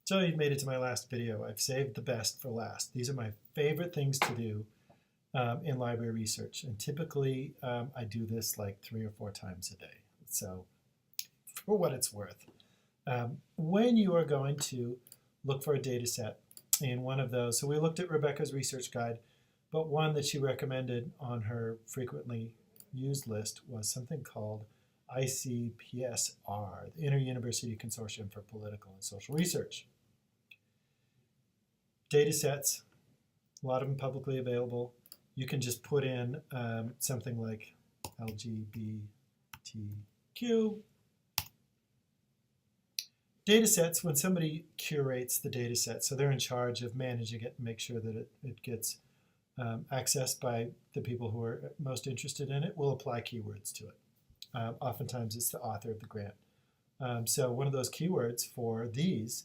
So you've made it to my last video. I've saved the best for last. These are my favorite things to do in library research. And typically I do this like 3 or 4 times a day. So for what it's worth. When you are going to look for a data set in one of those, so we looked at Rebecca's research guide, but one that she recommended on her frequently used list was something called ICPSR, the Inter-University Consortium for Political and Social Research. Data sets, a lot of them publicly available. You can just put in something like LGBTQ. Data sets, when somebody curates the data set, so they're in charge of managing it and make sure that it gets accessed by the people who are most interested in it, will apply keywords to it. Oftentimes it's the author of the grant. So one of those keywords for these,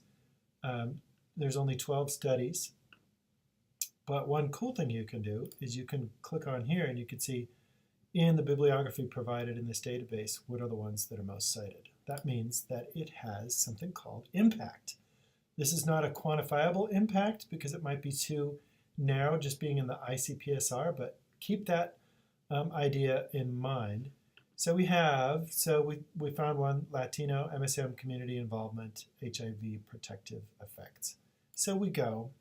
there's only 12 studies, but one cool thing you can do is you can click on here and you can see in the bibliography provided in this database what are the ones that are most cited. That means that it has something called impact. This is not a quantifiable impact because it might be too narrow just being in the ICPSR, but keep that idea in mind. So we found one, Latino MSM community involvement, HIV protective effects. So we go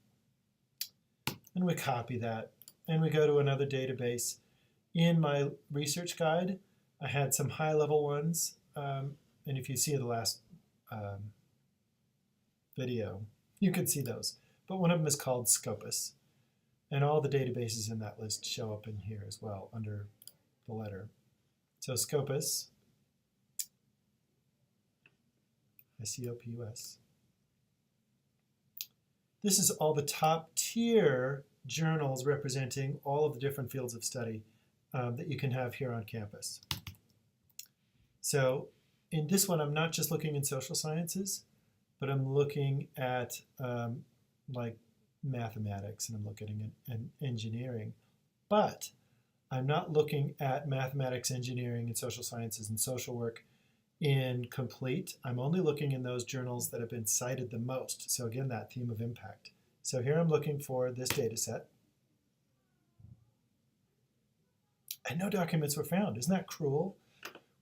and we copy that and we go to another database. In my research guide, I had some high-level ones, and if you see the last video, you can see those. But one of them is called Scopus, and all the databases in that list show up in here as well under the letter. So Scopus, S-C-O-P-U-S. This is all the top tier journals representing all of the different fields of study that you can have here on campus. So in this one, I'm not just looking in social sciences, but I'm looking at like mathematics, and I'm looking at engineering. But I'm not looking at mathematics, engineering, and social sciences and social work in complete. I'm only looking in those journals that have been cited the most. So again, that theme of impact. So here I'm looking for this data set. And no documents were found. Isn't that cruel?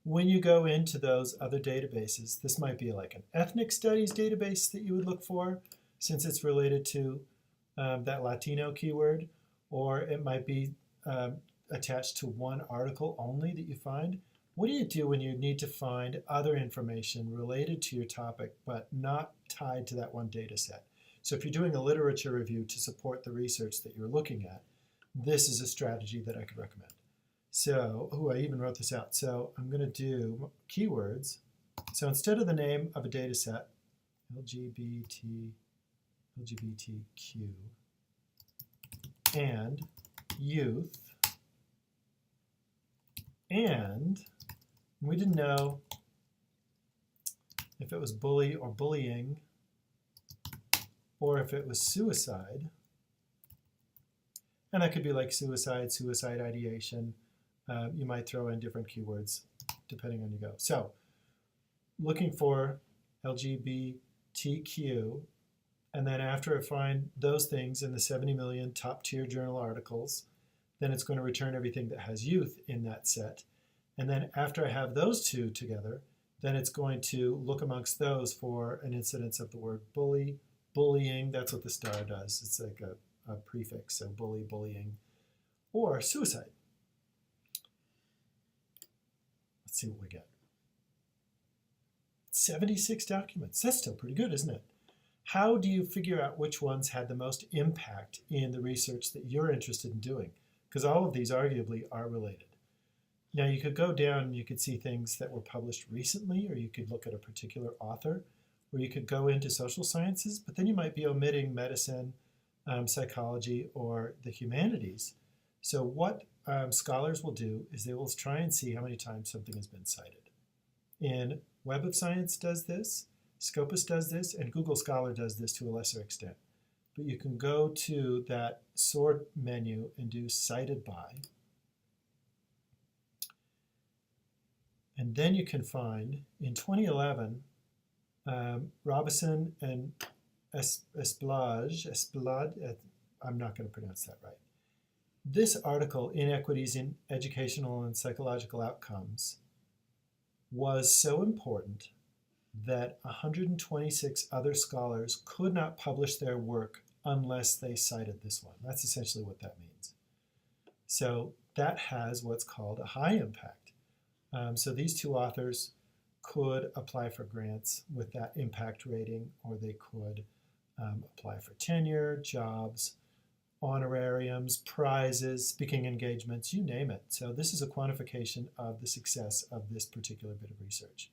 When you go into those other databases, this might be like an ethnic studies database that you would look for, since it's related to that Latino keyword, or it might be attached to one article only that you find. What do you do when you need to find other information related to your topic, but not tied to that one data set? So if you're doing a literature review to support the research that you're looking at, this is a strategy that I could recommend. So, I even wrote this out. So I'm going to do keywords. So instead of the name of a data set, LGBTQ, and youth, and we didn't know if it was bully or bullying, or if it was suicide. And that could be like suicide, suicide ideation. You might throw in different keywords depending on you go. So looking for LGBTQ, and then after I find those things in the 70 million top tier journal articles, then it's going to return everything that has youth in that set. And then after I have those two together, then it's going to look amongst those for an incidence of the word bully, bullying. That's what the star does. It's like a prefix, so bully, bullying, or suicide. Let's see what we get. 76 documents. That's still pretty good, isn't it? How do you figure out which ones had the most impact in the research that you're interested in doing? Because all of these arguably are related. Now you could go down and you could see things that were published recently, or you could look at a particular author, or you could go into social sciences, but then you might be omitting medicine, psychology, or the humanities. So what scholars will do is they will try and see how many times something has been cited. In Web of Science does this, Scopus does this, and Google Scholar does this to a lesser extent. But you can go to that sort menu and do cited by. And then you can find, in 2011, Robison and Esplade, I'm not going to pronounce that right. This article, Inequities in Educational and Psychological Outcomes, was so important that 126 other scholars could not publish their work unless they cited this one. That's essentially what that means. So that has what's called a high impact. So these two authors could apply for grants with that impact rating, or they could apply for tenure, jobs, honorariums, prizes, speaking engagements, you name it. So this is a quantification of the success of this particular bit of research.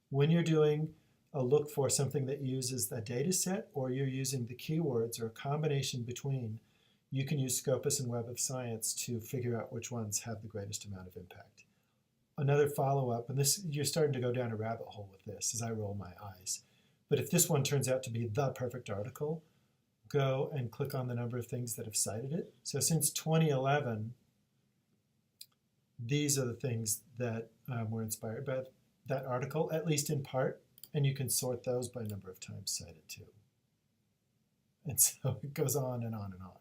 When you're doing a look for something that uses a data set, or you're using the keywords or a combination between, you can use Scopus and Web of Science to figure out which ones have the greatest amount of impact. Another follow-up, and this, you're starting to go down a rabbit hole with this as I roll my eyes, but if this one turns out to be the perfect article, go and click on the number of things that have cited it. So since 2011, these are the things that were inspired by that article, at least in part, and you can sort those by number of times cited too. And so it goes on and on and on.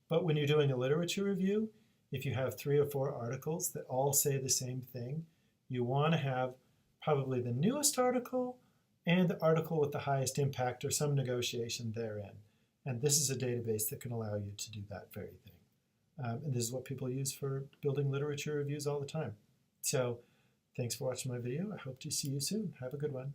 But when you're doing a literature review, if you have 3 or 4 articles that all say the same thing, you want to have probably the newest article and the article with the highest impact, or some negotiation therein. And this is a database that can allow you to do that very thing. And this is what people use for building literature reviews all the time. So thanks for watching my video. I hope to see you soon. Have a good one.